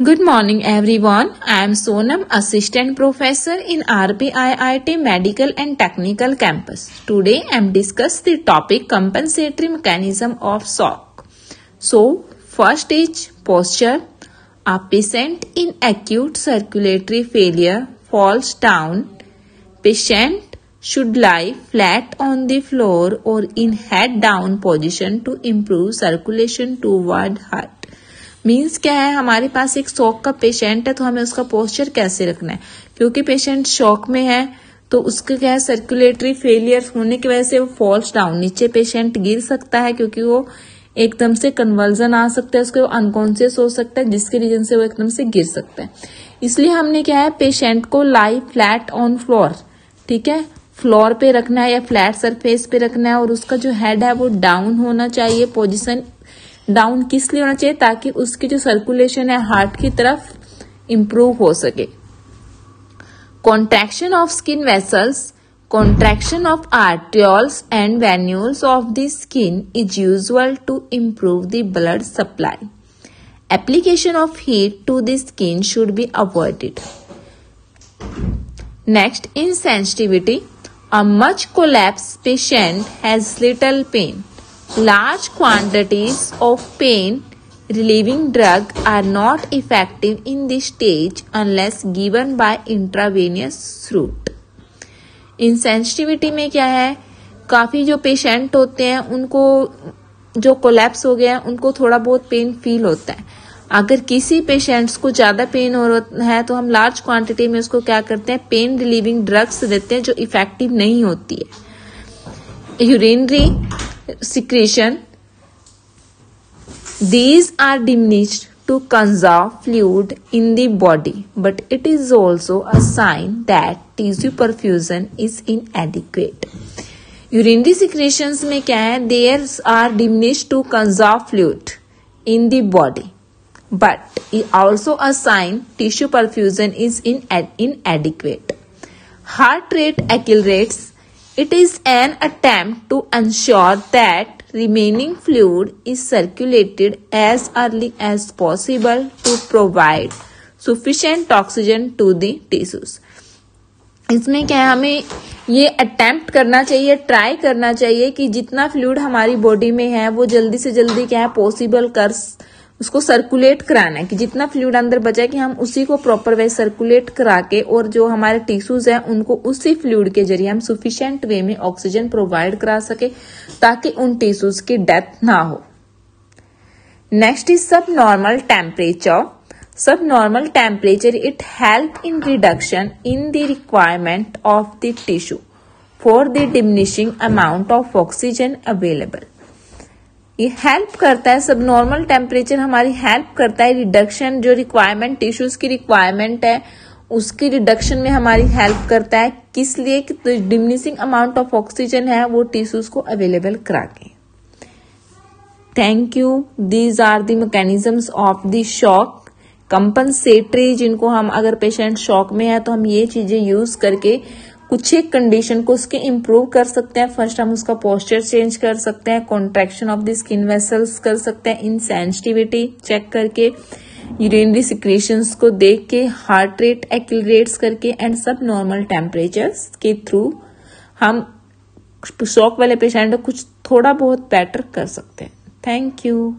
Good morning everyone. I am Sonam, Assistant Professor in RPIIT Medical and Technical Campus. Today I am discuss the topic compensatory mechanism of shock. So first is posture. A patient in acute circulatory failure falls down. Patient should lie flat on the floor or in head down position to improve circulation toward heart. Means क्या है, हमारे पास एक shock का patient है तो हमें उसका posture कैसे रखना है, क्योंकि पेशेंट शॉक में है तो उसका क्या है, सर्कुलेटरी फेलियर होने की वजह से वो फॉल्स डाउन, नीचे पेशेंट गिर सकता है क्योंकि वो एकदम से कन्वर्जन आ सकता है, उसको अनकॉन्शियस हो सकता है जिसके रीजन से वो एकदम से गिर सकता है। इसलिए हमने क्या है, पेशेंट को लाई फ्लैट ऑन फ्लोर, ठीक है, फ्लोर पे रखना है या फ्लैट सरफेस पे रखना है और उसका जो हेड है वो डाउन होना चाहिए। पोजीशन डाउन किस लिए होना चाहिए, ताकि उसकी जो सर्कुलेशन है हार्ट की तरफ इंप्रूव हो सके। Contraction of skin vessels, contraction of arterioles and venules of the skin is usual to improve the blood supply. Application of heat to the skin should be avoided. Next, insensitivity. A much collapsed patient has little pain. Large quantities of pain relieving drug are not effective in this stage unless given by intravenous route. Insensitivity में क्या है, काफी जो patient होते हैं उनको जो collapse हो गया है उनको थोड़ा बहुत पेन फील होता है। अगर किसी पेशेंट्स को ज्यादा पेन हो रहा है तो हम लार्ज क्वांटिटी में उसको क्या करते हैं, पेन रिलीविंग ड्रग्स देते हैं जो इफेक्टिव नहीं होती है। Urinary secretion, these are diminished to conserve fluid in the body, but it is also a sign that tissue perfusion is inadequate. Urinary secretions में क्या है, they are diminished to conserve fluid in the body, but it also a sign tissue perfusion is inadequate. Heart rate accelerates. It is an attempt to ensure that remaining fluid is circulated as early as possible to provide sufficient oxygen to the tissues. इसमें क्या है, हमें ये attempt करना चाहिए, try करना चाहिए कि जितना फ्लूइड हमारी बॉडी में है वो जल्दी से जल्दी क्या है पॉसिबल कर उसको सर्कुलेट कराना है, कि जितना फ्लूइड अंदर बचा है कि हम उसी को प्रॉपर वे सर्कुलेट करा के और जो हमारे टिश्यूज हैं उनको उसी फ्लूइड के जरिए हम सफिशिएंट वे में ऑक्सीजन प्रोवाइड करा सके ताकि उन टिश्यूज की डेथ ना हो। नेक्स्ट इज सब नॉर्मल टेम्परेचर। सब normal temperature it help in reduction in the requirement of the tissue for the diminishing amount of oxygen available. ये हेल्प करता है, सब नॉर्मल टेम्परेचर हमारी हेल्प करता है रिडक्शन, जो रिक्वायरमेंट टिश्यूज की रिक्वायरमेंट है उसकी रिडक्शन में हमारी हेल्प करता है। किस लिए, कि तो डिमिनिशिंग अमाउंट ऑफ ऑक्सीजन है वो टिश्यूज को अवेलेबल करा के। Thank you. These are the mechanisms of the shock. Compensatory, जिनको हम अगर पेशेंट शॉक में है तो हम ये चीजें यूज करके कुछ एक कंडीशन को उसके इम्प्रूव कर सकते हैं। फर्स्ट हम उसका पोस्चर चेंज कर सकते हैं, contraction of the skin vessels कर सकते हैं, इनसेंसिटिविटी चेक करके, यूरिनरी सिक्रेशंस को देख के, हार्ट रेट एक्सेलरेट्स करके एंड सब नॉर्मल टेम्परेचर्स के थ्रू हम शॉक वाले पेशेंट को कुछ थोड़ा बहुत बेटर कर सकते हैं। Thank you.